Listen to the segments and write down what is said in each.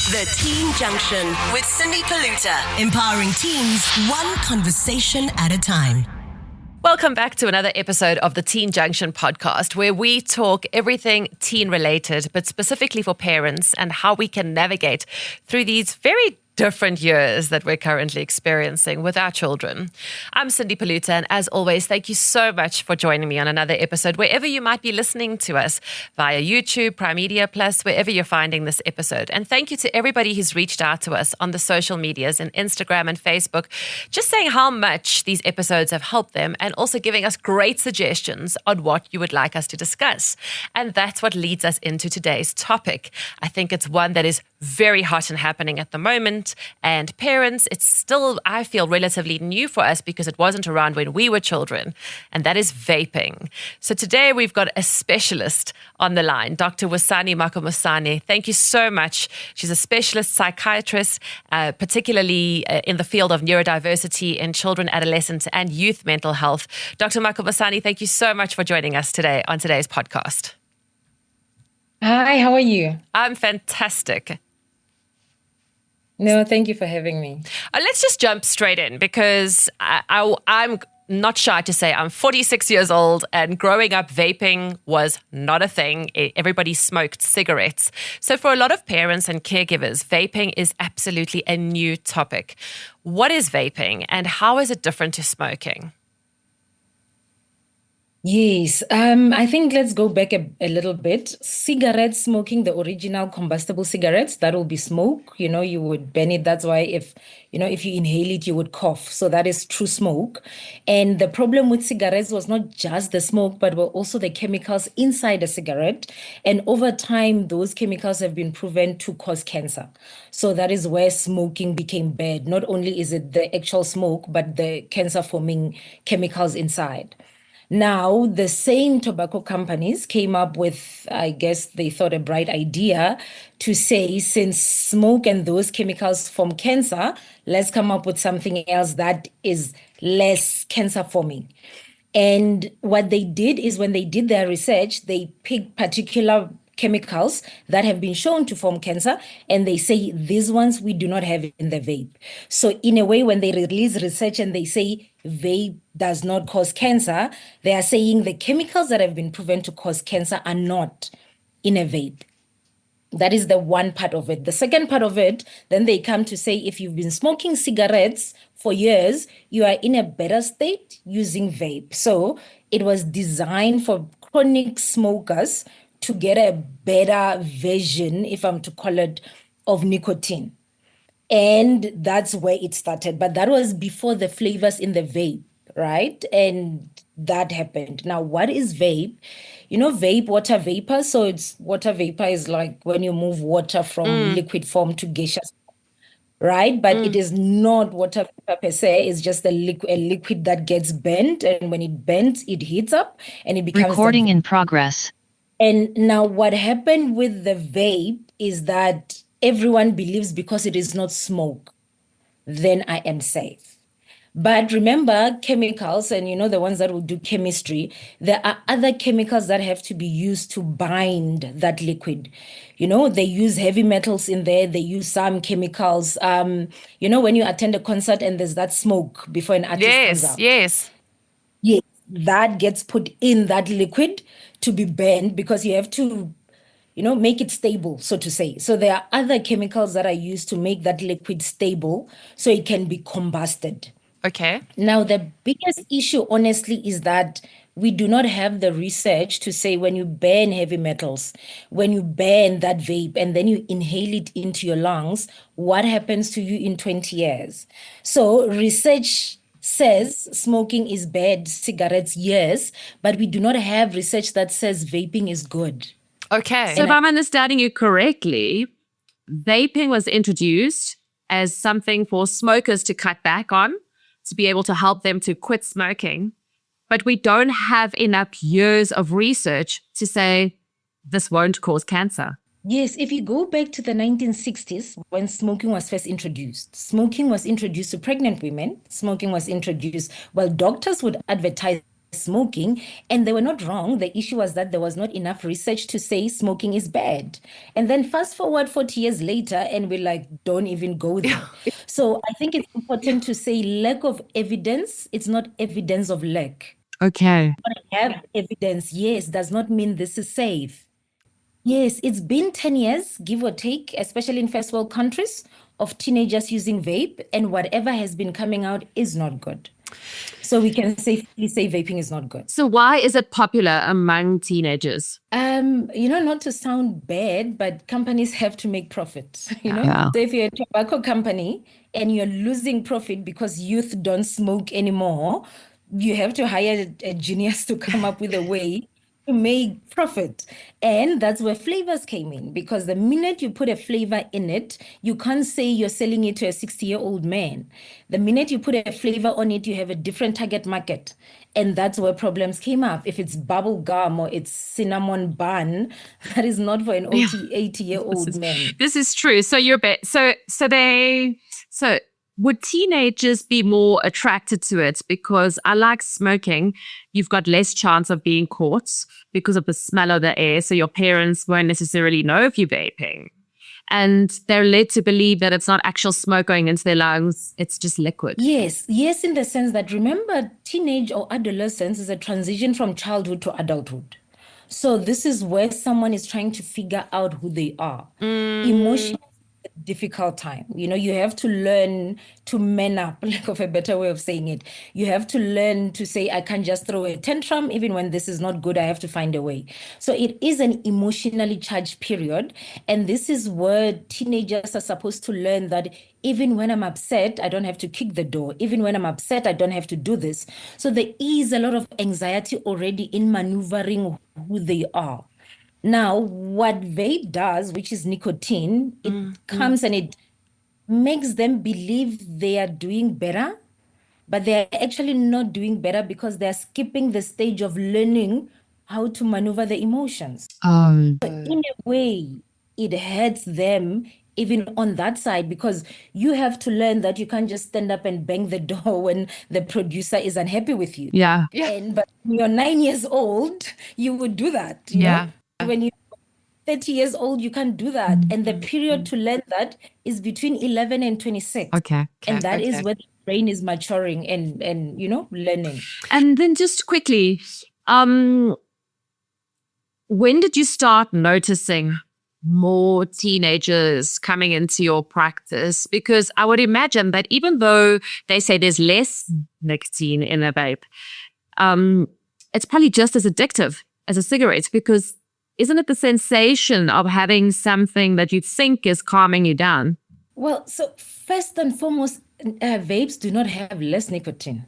The Teen Junction with Cindy Poluta. Empowering teens, one conversation at a time. Welcome back to another episode of the Teen Junction podcast, where we talk everything teen related, but specifically for parents and how we can navigate through these very different years that we're currently experiencing with our children. I'm Cindy Poluta, and as always, thank you so much for joining me on another episode, wherever you might be listening to us, via YouTube, Prime Media Plus, wherever you're finding this episode. And thank you to everybody who's reached out to us on the social medias and Instagram and Facebook, just saying how much these episodes have helped them and also giving us great suggestions on what you would like us to discuss. And that's what leads us into today's topic. I think it's one that is very hot and happening at the moment. And parents, it's still, I feel, relatively new for us because it wasn't around when we were children, and that is vaping. So today we've got a specialist on the line, Dr Wisani Makhomisane. Thank you so much. She's a specialist psychiatrist, particularly in the field of neurodiversity in children, adolescents, and youth mental health. Dr. Makhomisane, thank you so much for joining us today on today's podcast. Hi, how are you? I'm fantastic. No, thank you for having me. Let's just jump straight in because I'm not shy to say I'm 46 years old, and growing up, vaping was not a thing. Everybody smoked cigarettes. So for a lot of parents and caregivers, vaping is absolutely a new topic. What is vaping and how is it different to smoking? Yes, I think let's go back a little bit. Cigarette smoking, the original combustible cigarettes, that will be smoke. You would burn it. That's why if you inhale it, you would cough. So that is true smoke. And the problem with cigarettes was not just the smoke, but were also the chemicals inside the cigarette. And over time, those chemicals have been proven to cause cancer. So that is where smoking became bad. Not only is it the actual smoke, but the cancer-forming chemicals inside. Now, the same tobacco companies came up with, I guess they thought, a bright idea to say, since smoke and those chemicals form cancer, let's come up with something else that is less cancer forming. And what they did is, when they did their research, they picked particular chemicals that have been shown to form cancer, and they say these ones we do not have in the vape. So in a way, when they release research and they say vape does not cause cancer, they are saying the chemicals that have been proven to cause cancer are not in a vape. That is the one part of it. The second part of it, then they come to say, if you've been smoking cigarettes for years, you are in a better state using vape. So it was designed for chronic smokers to get a better version, if I'm to call it, of nicotine. And that's where it started. But that was before the flavors in the vape, right? And that happened. Now, what is vape? Vape, water vapor. So it's water vapor is like when you move water from liquid form to gaseous, right? But it is not water vapor per se. It's just a liquid that gets bent. And when it bends, it heats up and it becomes... Recording in progress. And now what happened with the vape is that everyone believes because it is not smoke, then I am safe. But remember, chemicals, and the ones that will do chemistry, there are other chemicals that have to be used to bind that liquid. They use heavy metals in there. They use some chemicals. When you attend a concert and there's that smoke before an artist comes out. Yes. That gets put in that liquid to be burned because you have to, make it stable, so to say. So there are other chemicals that are used to make that liquid stable so it can be combusted. Okay. Now, the biggest issue, honestly, is that we do not have the research to say when you burn heavy metals, when you burn that vape and then you inhale it into your lungs, what happens to you in 20 years? So research says smoking is bad, cigarettes, yes, but we do not have research that says vaping is good. Okay. So if I'm understanding you correctly, vaping was introduced as something for smokers to cut back on, to be able to help them to quit smoking. But we don't have enough years of research to say this won't cause cancer. Yes, if you go back to the 1960s, when smoking was first introduced, smoking was introduced to pregnant women. Smoking was introduced, doctors would advertise smoking, and they were not wrong. The issue was that there was not enough research to say smoking is bad. And then fast forward 40 years later, and we're like, don't even go there. So I think it's important to say lack of evidence, it's not evidence of lack. Okay. Have evidence, yes, does not mean this is safe. Yes, it's been 10 years, give or take, especially in first world countries, of teenagers using vape, and whatever has been coming out is not good. So we can safely say vaping is not good. So why is it popular among teenagers? Not to sound bad, but companies have to make profit, Yeah. So if you're a tobacco company and you're losing profit because youth don't smoke anymore, you have to hire a genius to come up with a way to make profit. And that's where flavors came in, because the minute you put a flavor in it, you can't say you're selling it to a 60-year-old man. The minute you put a flavor on it, you have a different target market. And that's where problems came up. If it's bubble gum or it's cinnamon bun, that is not for an 80-year-old man. This is true. So so would teenagers be more attracted to it? Because I like smoking, you've got less chance of being caught because of the smell of the air. So your parents won't necessarily know if you're vaping. And they're led to believe that it's not actual smoke going into their lungs, it's just liquid. Yes, in the sense that, remember, teenage or adolescence is a transition from childhood to adulthood. So this is where someone is trying to figure out who they are. Emotionally, difficult time. You have to learn to man up, lack of a better way of saying it. You have to learn to say, I can't just throw a tantrum. Even when this is not good, I have to find a way. So it is an emotionally charged period. And this is where teenagers are supposed to learn that even when I'm upset, I don't have to kick the door. Even when I'm upset, I don't have to do this. So there is a lot of anxiety already in maneuvering who they are. Now, what vape does, which is nicotine, it comes and it makes them believe they are doing better, but they're actually not doing better because they're skipping the stage of learning how to maneuver the emotions. In a way, it hurts them even on that side, because you have to learn that you can't just stand up and bang the door when the producer is unhappy with you. Yeah. But when you're 9 years old, you would do that. you know? When you're 30 years old, you can't do that. And the period to learn that is between 11 and 26. Okay. And that is where the brain is maturing and learning. And then just quickly, when did you start noticing more teenagers coming into your practice? Because I would imagine that even though they say there's less nicotine in a vape, it's probably just as addictive as a cigarette, because isn't it the sensation of having something that you think is calming you down? Well, so first and foremost, vapes do not have less nicotine.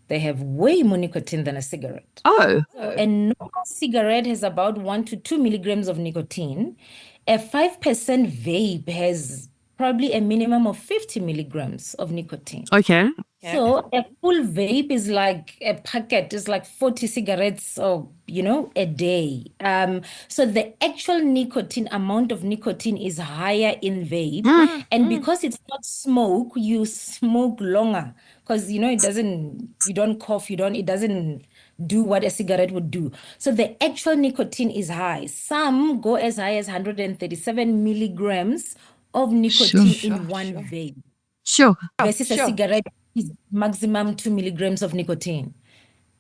They have way more nicotine than a cigarette. Oh. And no cigarette has about 1 to 2 milligrams of nicotine. A 5% vape has probably a minimum of 50 milligrams of nicotine. Okay. So a full vape is like a packet, is like 40 cigarettes or, a day. So the actual nicotine, amount of nicotine is higher in vape. And because it's not smoke, you smoke longer. Because, you don't cough, it doesn't do what a cigarette would do. So the actual nicotine is high. Some go as high as 137 milligrams of nicotine in one vape. Sure. Versus a cigarette is maximum 2 milligrams of nicotine.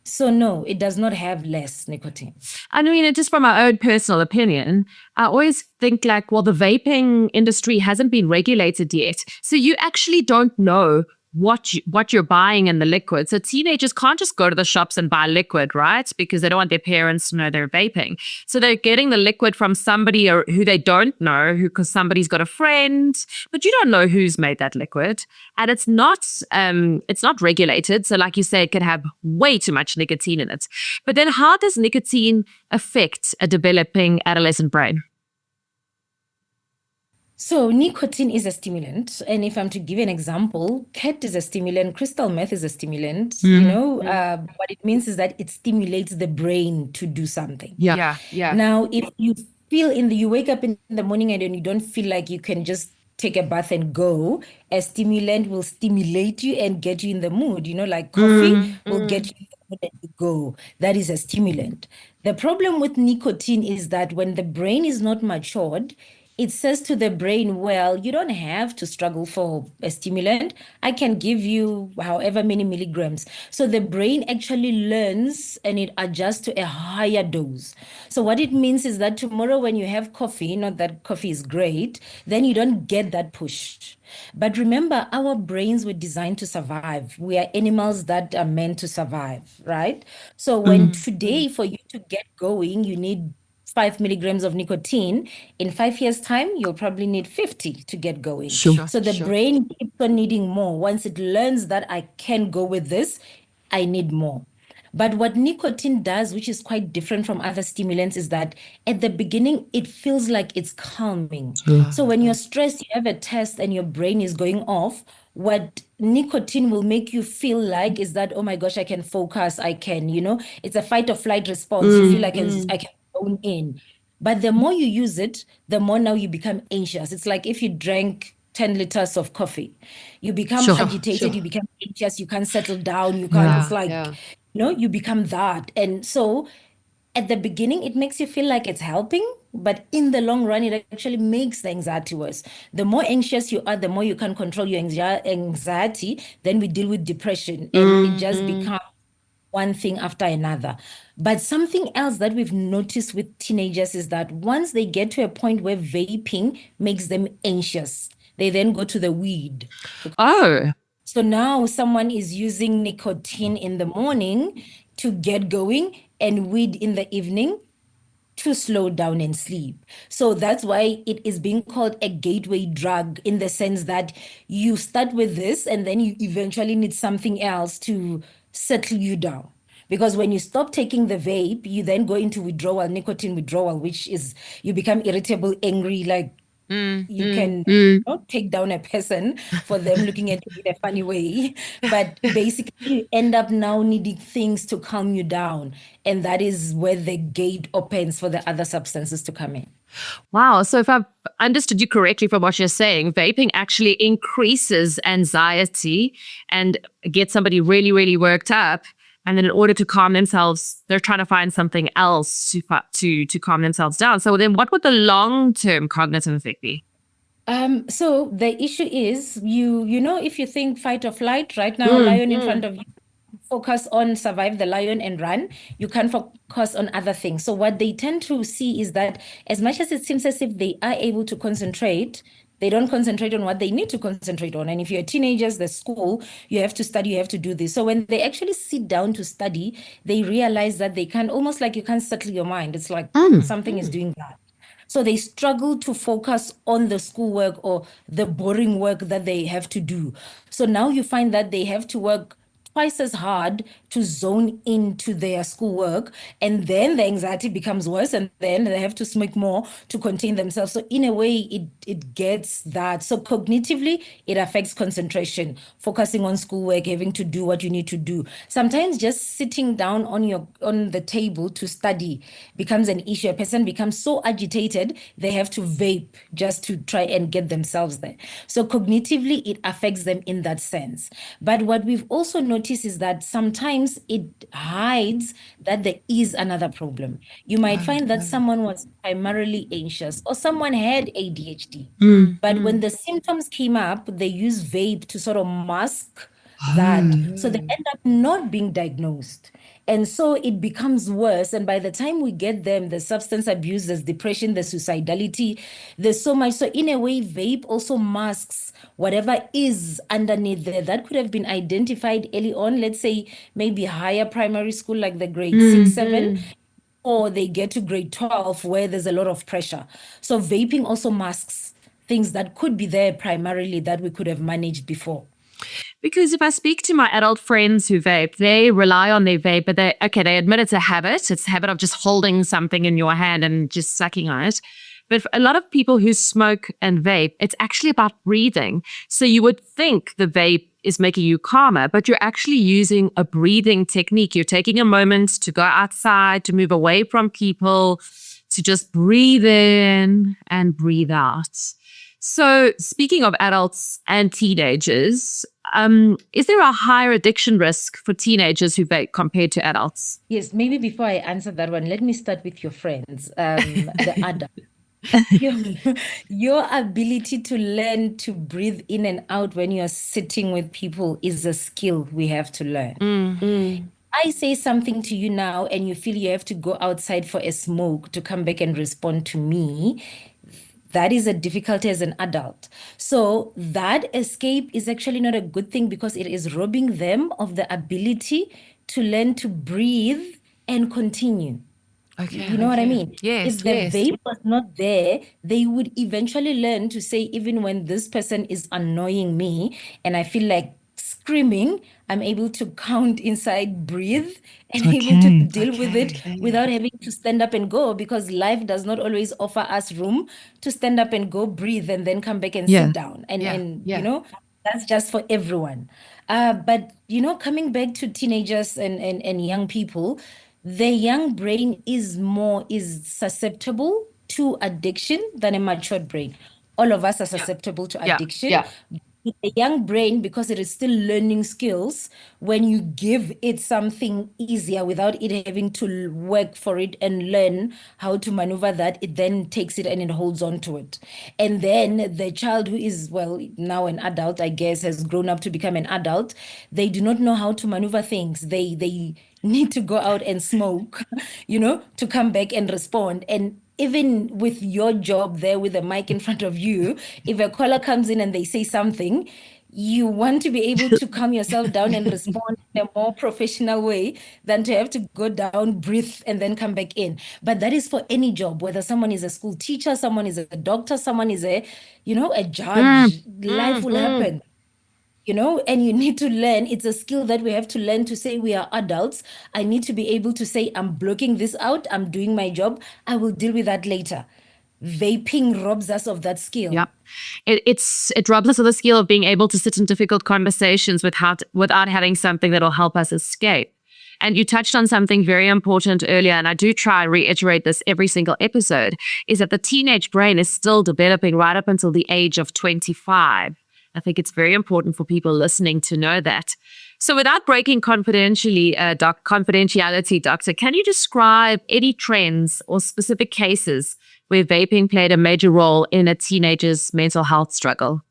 So no, it does not have less nicotine. I mean, just from my own personal opinion, I always think the vaping industry hasn't been regulated yet. So you actually don't know what you're buying in the liquid. So teenagers can't just go to the shops and buy liquid, right? Because they don't want their parents to know they're vaping. So they're getting the liquid from somebody who they don't know, because somebody's got a friend, but you don't know who's made that liquid. And it's not regulated. So like you say, it can have way too much nicotine in it. But then how does nicotine affect a developing adolescent brain? So nicotine is a stimulant. And if I'm to give an example, cat is a stimulant, crystal meth is a stimulant. What it means is that it stimulates the brain to do something. Yeah. Now, if you wake up in the morning and then you don't feel like you can just take a bath and go, a stimulant will stimulate you and get you in the mood. Like coffee will get you in the let you go. That is a stimulant. The problem with nicotine is that when the brain is not matured, it says to the brain, well, you don't have to struggle for a stimulant. I can give you however many milligrams. So the brain actually learns and it adjusts to a higher dose. So what it means is that tomorrow when you have coffee, not that coffee is great, then you don't get that push. But remember, our brains were designed to survive. We are animals that are meant to survive, right? So when today, for you to get going, you need 5 milligrams of nicotine. In 5 years' time, you'll probably need 50 to get going. So the brain keeps on needing more. Once it learns that I can go with this, I need more. But what nicotine does, which is quite different from other stimulants, is that at the beginning, it feels like it's calming. So when you're stressed, you have a test and your brain is going off. What nicotine will make you feel like is that, oh my gosh, I can focus. I can, it's a fight or flight response. You feel like I can zone in. But the more you use it, the more now you become anxious. It's like if you drank 10 liters of coffee, you become agitated, you become anxious, you can't settle down, you can't, it's like, you become that. And so at the beginning, it makes you feel like it's helping, but in the long run, it actually makes the anxiety worse. The more anxious you are, the more you can control your anxiety, then we deal with depression, and it just becomes one thing after another. But something else that we've noticed with teenagers is that once they get to a point where vaping makes them anxious, they then go to the weed. Oh, So now someone is using nicotine in the morning to get going and weed in the evening to slow down and sleep. So that's why it is being called a gateway drug, in the sense that you start with this and then you eventually need something else to settle you down. Because when you stop taking the vape, you then go into withdrawal, nicotine withdrawal, which is you become irritable, angry, like you can not take down a person for them looking at you in a funny way, but basically you end up now needing things to calm you down. And that is where the gate opens for the other substances to come in. wow. So if I've understood you correctly from what you're saying, vaping actually increases anxiety and gets somebody really, really worked up. And then in order to calm themselves, they're trying to find something else to calm themselves down. So then what would the long-term cognitive effect be? So the issue is, if you think fight or flight, right now, lion in front of you, focus on survive the lion and run. You can't focus on other things. So what they tend to see is that as much as it seems as if they are able to concentrate, they don't concentrate on what they need to concentrate on. And if you're teenagers, the school, you have to study, you have to do this. So when they actually sit down to study, they realize that they can't, almost like you can't settle your mind. It's like something is doing that. So they struggle to focus on the schoolwork or the boring work that they have to do. So now you find that they have to work twice as hard to zone into their schoolwork, and then the anxiety becomes worse, and then they have to smoke more to contain themselves. So in a way, it gets that. So cognitively, it affects concentration, focusing on schoolwork, having to do what you need to do. Sometimes just sitting down on the table to study becomes an issue. A person becomes so agitated, they have to vape just to try and get themselves there. So cognitively, it affects them in that sense. But what we've also noticed is that sometimes it hides that there is another problem. You might find that someone was primarily anxious or someone had ADHD, but when the symptoms came up, they use vape to sort of mask that. So they end up not being diagnosed. And so it becomes worse. And by the time we get them, the substance abuse, there's depression, there's suicidality, there's so much. So in a way, vape also masks whatever is underneath there that could have been identified early on, let's say maybe higher primary school, like the grade 6, 7, or they get to grade 12 where there's a lot of pressure. So vaping also masks things that could be there primarily that we could have managed before. Because if I speak to my adult friends who vape, they rely on their vape, but they admit it's a habit. It's a habit of just holding something in your hand and just sucking on it. But for a lot of people who smoke and vape, it's actually about breathing. So you would think the vape is making you calmer, but you're actually using a breathing technique. You're taking a moment to go outside, to move away from people, to just breathe in and breathe out. So, speaking of adults and teenagers, is there a higher addiction risk for teenagers who vape compared to adults? Yes, maybe before I answer that one, let me start with your friends, the adult. Your, your ability to learn to breathe in and out when you're sitting with people is a skill we have to learn. I say something to you now, and you feel you have to go outside for a smoke to come back and respond to me. That is a difficulty as an adult. So that escape is actually not a good thing because it is robbing them of the ability to learn to breathe and continue. Okay. You know what I mean? Yes, If the vape was not there, they would eventually learn to say, even when this person is annoying me and I feel like screaming, I'm able to count inside, breathe, and able to deal with it without having to stand up and go, because life does not always offer us room to stand up and go, breathe, and then come back and sit down. And you know, that's just for everyone. But you know, coming back to teenagers and young people, the young brain is susceptible to addiction than a matured brain. All of us are susceptible to addiction. The young brain, because it is still learning skills, when you give it something easier without it having to work for it and learn how to maneuver that, it then takes it and it holds on to it. And then the child who is, well, now an adult, I guess, has grown up to become an adult, they do not know how to maneuver things. They need to go out and smoke, you know, to come back and respond. And even with your job there with a mic in front of you, if a caller comes in and they say something, you want to be able to calm yourself down and respond in a more professional way than to have to go down, breathe, and then come back in. But that is for any job, whether someone is a school teacher, someone is a doctor, someone is a, you know, a judge. Life will happen. You know, and you need to learn. It's a skill that we have to learn to say we are adults. I need to be able to say, I'm blocking this out. I'm doing my job. I will deal with that later. Vaping robs us of that skill. Yeah. It robs us of the skill of being able to sit in difficult conversations without having something that will help us escape. And you touched on something very important earlier, and I do try and reiterate this every single episode, is that the teenage brain is still developing right up until the age of 25. I think it's very important for people listening to know that. So without breaking confidentiality, Doctor, can you describe any trends or specific cases where vaping played a major role in a teenager's mental health struggle?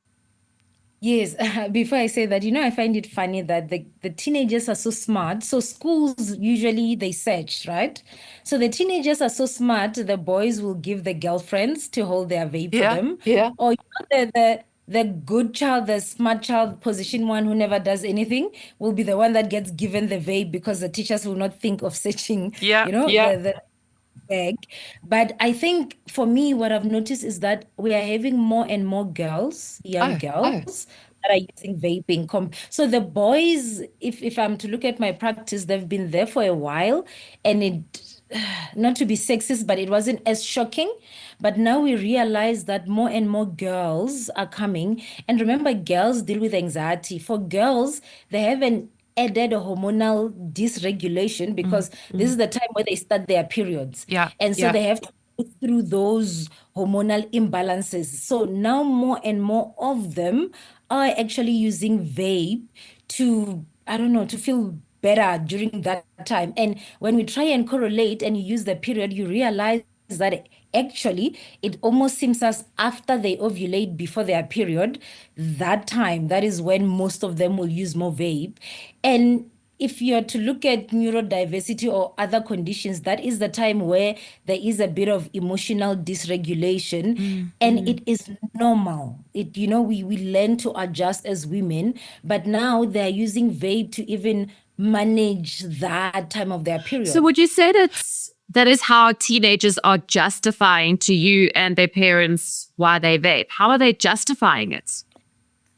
Yes, before I say that, you know, I find it funny that the teenagers are so smart. So schools usually they search, right? So the teenagers are so smart, the boys will give the girlfriends to hold their vape for them. Or you know, the good child, the smart child, position one who never does anything will be the one that gets given the vape because the teachers will not think of searching, you know, the bag. But I think for me, what I've noticed is that we are having more and more girls, young girls, that are using vaping. So the boys, if I'm to look at my practice, they've been there for a while, and it, not to be sexist, but it wasn't as shocking. But now we realize that more and more girls are coming. And remember, girls deal with anxiety. For girls, they have an added hormonal dysregulation because this is the time where they start their periods. And so they have to go through those hormonal imbalances. So now more and more of them are actually using vape to, I don't know, to feel better during that time. And when we try and correlate and you use the period, you realize that actually it almost seems as after they ovulate before their period, that time, that is when most of them will use more vape. And if you're to look at neurodiversity or other conditions, that is the time where there is a bit of emotional dysregulation, and it is normal. It, you know, we learn to adjust as women, but now they're using vape to even manage that time of their period. So would you say that is how teenagers are justifying to you and their parents why they vape? How are they justifying it?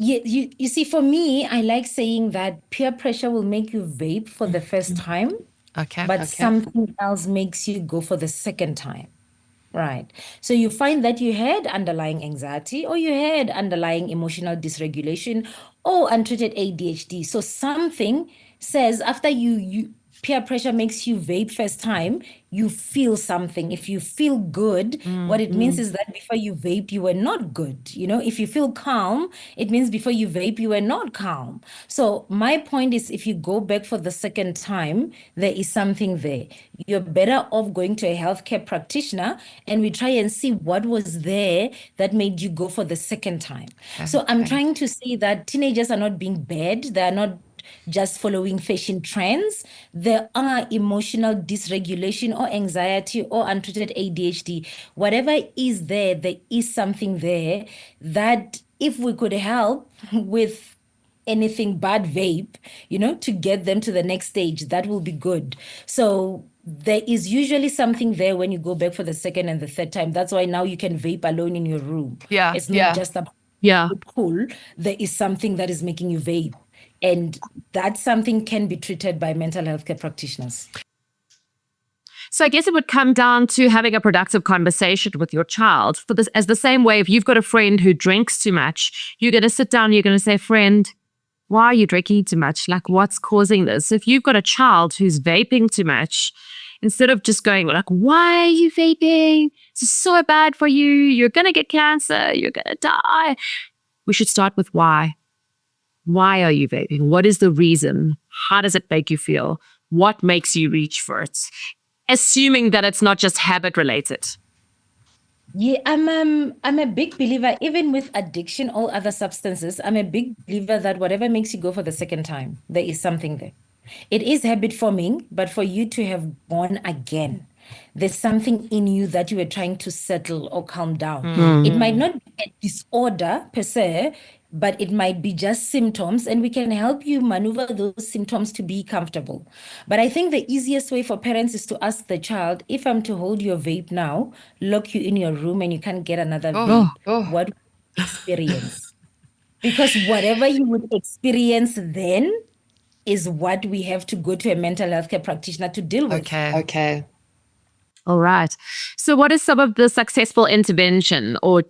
Yeah, you see, for me, I like saying that peer pressure will make you vape for the first time, but something else makes you go for the second time. Right. So you find that you had underlying anxiety, or you had underlying emotional dysregulation, or untreated ADHD. So something says after you peer pressure makes you vape first time, you feel something. If you feel good, what it means is that before you vape, you were not good. If you feel calm, it means before you vape, you were not calm. So my point is, if you go back for the second time, there is something there. You're better off going to a healthcare practitioner and we try and see what was there that made you go for the second time. So I'm trying to say that teenagers are not being bad. They are not just following fashion trends. There are emotional dysregulation or anxiety or untreated ADHD. Whatever is there, there is something there that if we could help with anything but vape, to get them to the next stage, that will be good. So there is usually something there when you go back for the second and the third time. That's why now you can vape alone in your room. Yeah, It's not just a cool. There is something that is making you vape. And that something can be treated by mental health care practitioners. So I guess it would come down to having a productive conversation with your child. For this, as the same way, if you've got a friend who drinks too much, you're going to sit down, you're going to say, friend, why are you drinking too much? Like, what's causing this? If you've got a child who's vaping too much, instead of just going like, why are you vaping? This is so bad for you. You're going to get cancer. You're going to die. We should start with why. Why are you vaping? What is the reason? How does it make you feel? What makes you reach for it? Assuming that it's not just habit related. Yeah, I'm a big believer, even with addiction or other substances, I'm a big believer that whatever makes you go for the second time, there is something there. It is habit forming, but for you to have gone again, there's something in you that you were trying to settle or calm down. It might not be a disorder per se, but it might be just symptoms, and we can help you maneuver those symptoms to be comfortable. But I think the easiest way for parents is to ask the child, if I'm to hold your vape now, lock you in your room and you can't get another vape, what would you experience? Because whatever you would experience then is what we have to go to a mental health care practitioner to deal with. Okay. All right. So what is some of the successful intervention or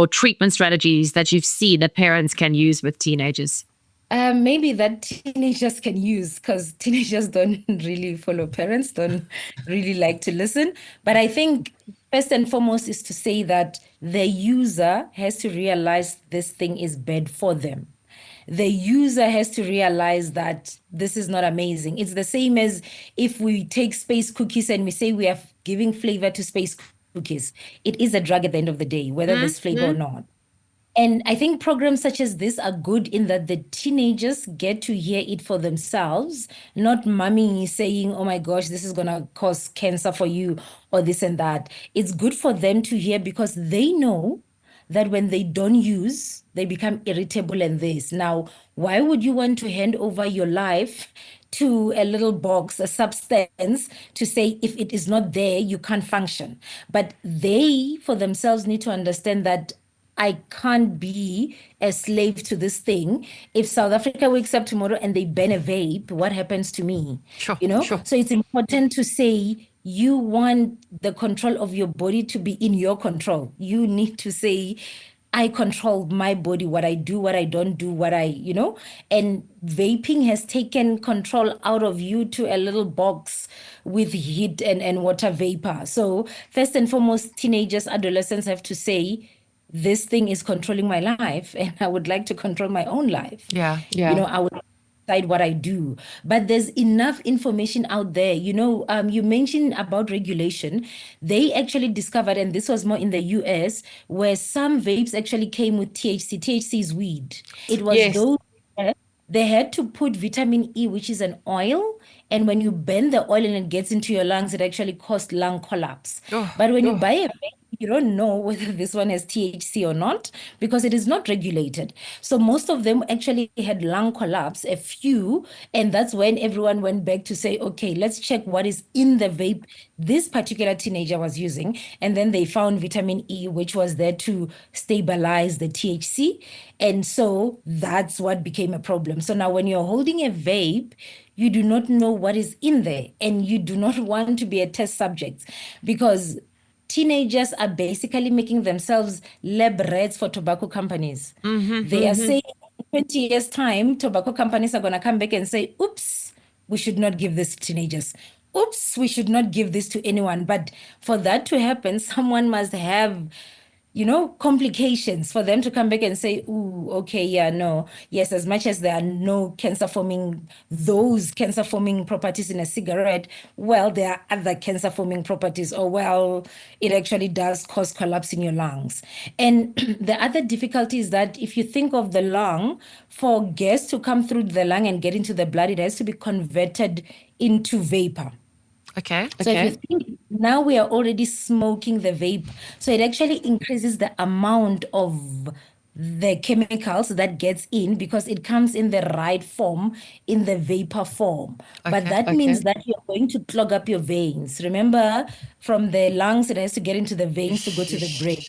treatment strategies that you've seen that parents can use with teenagers? Maybe that teenagers can use, because teenagers don't really follow parents, don't really like to listen. But I think first and foremost is to say that the user has to realize this thing is bad for them. The user has to realize that this is not amazing. It's the same as if we take space cookies and we say we are giving flavor to space cookies. It is a drug at the end of the day, whether there's flavor or not. And I think programs such as this are good in that the teenagers get to hear it for themselves, not mommy saying, oh my gosh, this is going to cause cancer for you or this and that. It's good for them to hear because they know that when they don't use, they become irritable and this. Now, why would you want to hand over your life to a little box, a substance, to say if it is not there, you can't function? But they, for themselves, need to understand that I can't be a slave to this thing. If South Africa wakes up tomorrow and they ban a vape, what happens to me? Sure. So it's important to say, you want the control of your body to be in your control. You need to say, I control my body, what I do, what I don't do, and vaping has taken control out of you to a little box with heat and water vapor. So first and foremost, teenagers, adolescents have to say, this thing is controlling my life and I would like to control my own life. Yeah. I would decide what I do. But there's enough information out there. You mentioned about regulation. They actually discovered, and this was more in the US, where some vapes actually came with THC. THC is weed. It was those they had to put vitamin E, which is an oil, and when you burn the oil and it gets into your lungs, it actually caused lung collapse. But when you buy a vape, you don't know whether this one has THC or not because it is not regulated. So most of them actually had lung collapse, a few, and that's when everyone went back to say, okay, let's check what is in the vape this particular teenager was using. And then they found vitamin E, which was there to stabilize the THC. And so that's what became a problem. So now when you're holding a vape, you do not know what is in there, and you do not want to be a test subject because teenagers are basically making themselves lab rats for tobacco companies. They are saying in 20 years' time, tobacco companies are going to come back and say, oops, we should not give this to teenagers. Oops, we should not give this to anyone. But for that to happen, someone must have, complications for them to come back and say, ooh, okay, yeah, no. Yes, as much as there are no those cancer forming properties in a cigarette, well, there are other cancer forming properties, or well, it actually does cause collapse in your lungs. And the other difficulty is that if you think of the lung, for gas to come through the lung and get into the blood, it has to be converted into vapor. Okay. So if you think now we are already smoking the vape, so it actually increases the amount of the chemicals that gets in because it comes in the right form, in the vapor form. But that means that you're going to clog up your veins. Remember, from the lungs, it has to get into the veins to go to the brain.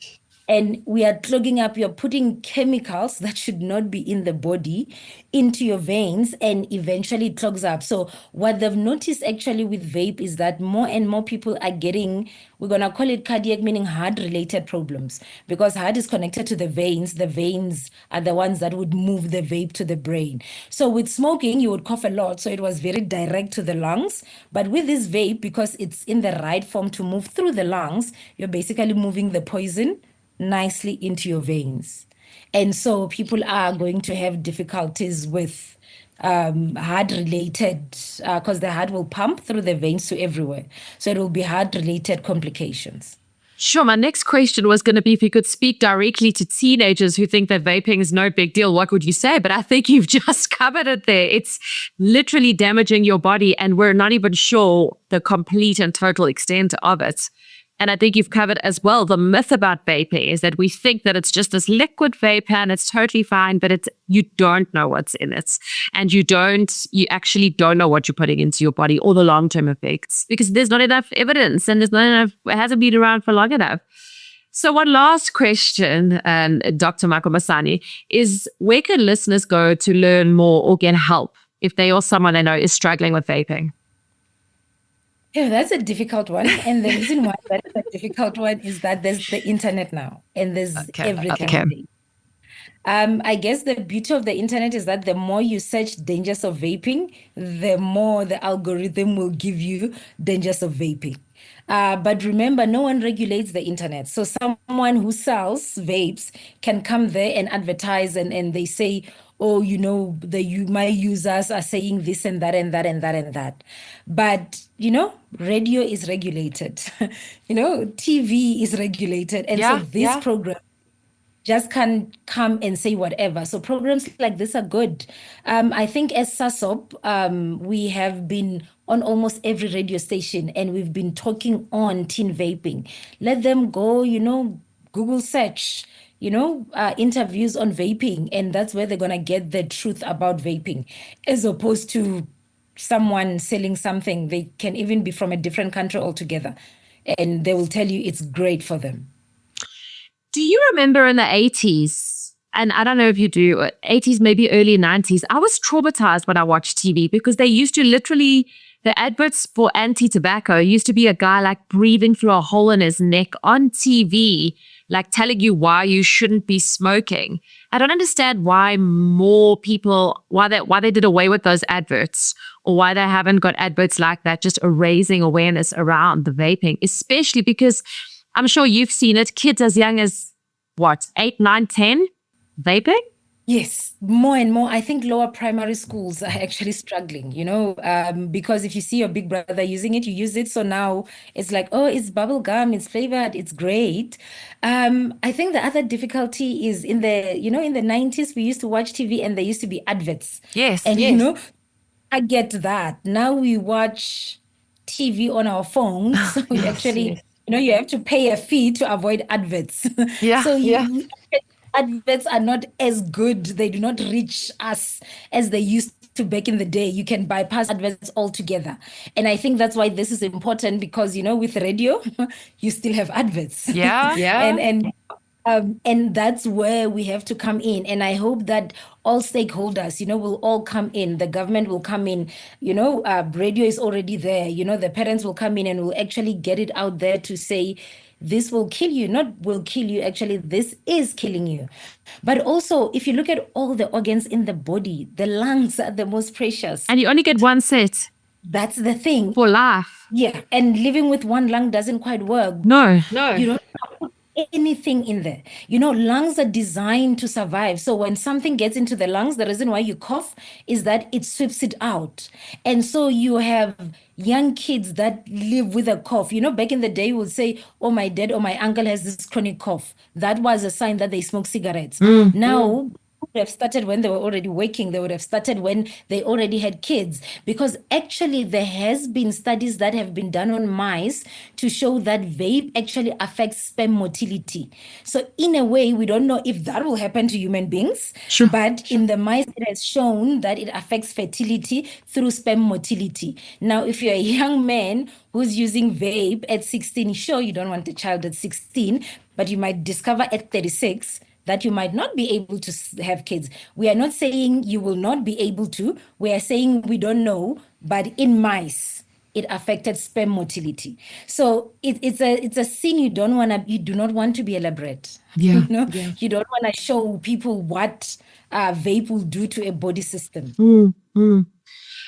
And we are clogging up, you're putting chemicals that should not be in the body into your veins, and eventually it clogs up. So what they've noticed actually with vape is that more and more people are getting, we're going to call it cardiac, meaning heart-related problems, because heart is connected to the veins. The veins are the ones that would move the vape to the brain. So with smoking, you would cough a lot, so it was very direct to the lungs. But with this vape, because it's in the right form to move through the lungs, you're basically moving the poison nicely into your veins. And so people are going to have difficulties with heart-related, because the heart will pump through the veins to everywhere. So it will be heart-related complications. Sure. My next question was going to be if you could speak directly to teenagers who think that vaping is no big deal, what would you say? But I think you've just covered it there. It's literally damaging your body, and we're not even sure the complete and total extent of it. And I think you've covered as well the myth about vaping is that we think that it's just this liquid vapor and it's totally fine, but you don't know what's in it. And you actually don't know what you're putting into your body or the long-term effects because there's not enough evidence and it hasn't been around for long enough. So one last question, Dr. Makhomisane, is where can listeners go to learn more or get help if they or someone they know is struggling with vaping? Yeah, that's a difficult one. And the reason why that is a difficult one is that there's the internet now and there's everything. I guess the beauty of the internet is that the more you search dangers of vaping, the more the algorithm will give you dangers of vaping. But remember, no one regulates the internet. So someone who sells vapes can come there and advertise and they say, oh, my users are saying this and that and that and that and that. But, radio is regulated. TV is regulated. And so this program just can't come and say whatever. So programs like this are good. I think as SASOP, we have been on almost every radio station and we've been talking on teen vaping. Let them go, Google search, interviews on vaping, and that's where they're going to get the truth about vaping, as opposed to someone selling something. They can even be from a different country altogether, and they will tell you it's great for them. Do you remember in the 80s, and I don't know if you do, 80s, maybe early 90s, I was traumatized when I watched TV because they used to literally, the adverts for anti-tobacco used to be a guy like breathing through a hole in his neck on TV, like telling you why you shouldn't be smoking. I don't understand why more people, why they did away with those adverts, or why they haven't got adverts like that, just raising awareness around the vaping, especially because I'm sure you've seen it, kids as young as, 8, 9, 10, vaping? Yes, more and more. I think lower primary schools are actually struggling, because if you see your big brother using it, you use it. So now it's like, oh, it's bubble gum, it's flavored, it's great. I think the other difficulty is in the 90s, we used to watch TV and there used to be adverts. Yes. And, I get that. Now we watch TV on our phones. So we actually, you have to pay a fee to avoid adverts. Yeah. So adverts are not as good. They do not reach us as they used to back in the day. You can bypass adverts altogether. And I think that's why this is important because, with radio, you still have adverts. Yeah. And that's where we have to come in. And I hope that all stakeholders, will all come in. The government will come in. Radio is already there. The parents will come in and will actually get it out there to say, this will kill you. Not will kill you, actually, this is killing you. But also, if you look at all the organs in the body, the lungs are the most precious. And you only get one set That's the thing. for life. Yeah. And living with one lung doesn't quite work. No. You don't put anything in there. Lungs are designed to survive. So when something gets into the lungs, the reason why you cough is that it sweeps it out. And so you have young kids that live with a cough. Back in the day, you would say, oh, my dad or my uncle has this chronic cough. That was a sign that they smoke cigarettes. Now, would have started when they were already working. They would have started when they already had kids, because actually there has been studies that have been done on mice to show that vape actually affects sperm motility. So in a way, we don't know if that will happen to human beings, but in the mice, it has shown that it affects fertility through sperm motility. Now, if you're a young man who's using vape at 16, sure, you don't want a child at 16, but you might discover at 36 that you might not be able to have kids. We are not saying you will not be able to. We are saying we don't know, but in mice, it affected sperm motility. So it's a sin you do not want to be elaborate. Yeah. You don't want to show people what vape will do to a body system.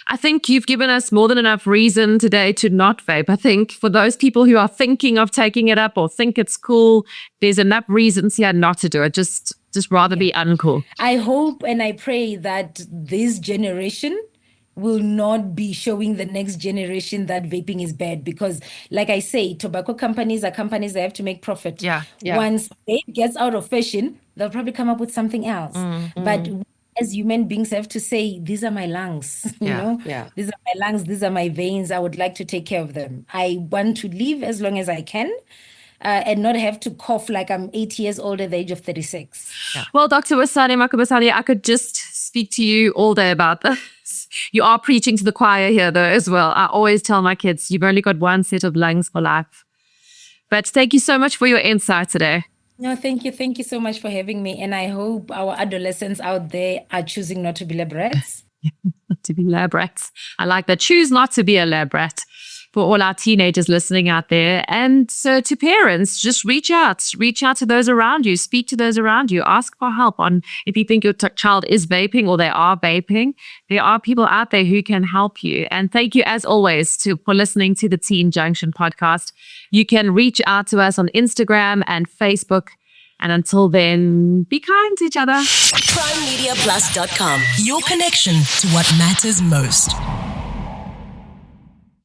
I think you've given us more than enough reason today to not vape. I think for those people who are thinking of taking it up or think it's cool, there's enough reasons here not to do it. Just rather be uncool. I hope and I pray that this generation will not be showing the next generation that vaping is bad, because like I say, tobacco companies are companies that have to make profit. Yeah. Once vape gets out of fashion, they'll probably come up with something else. But as human beings have to say, these are my lungs, these are my lungs, these are my veins. I would like to take care of them. I want to live as long as I can and not have to cough like I'm 8 years old at the age of 36. Yeah. Well, Dr. Wisani Makhomisane, I could just speak to you all day about this. You are preaching to the choir here, though, as well. I always tell my kids, you've only got one set of lungs for life. But thank you so much for your insight today. No, thank you. Thank you so much for having me. And I hope our adolescents out there are choosing not to be lab rats. Not to be lab rats. I like that. Choose not to be a lab rat. For all our teenagers listening out there. And so to parents, just reach out to those around you, speak to those around you, ask for help on if you think your child is vaping or they are vaping. There are people out there who can help you. And thank you as always for listening to the Teen Junction podcast. You can reach out to us on Instagram and Facebook. And until then, be kind to each other. PrimeMediaPlus.com. Your connection to what matters most.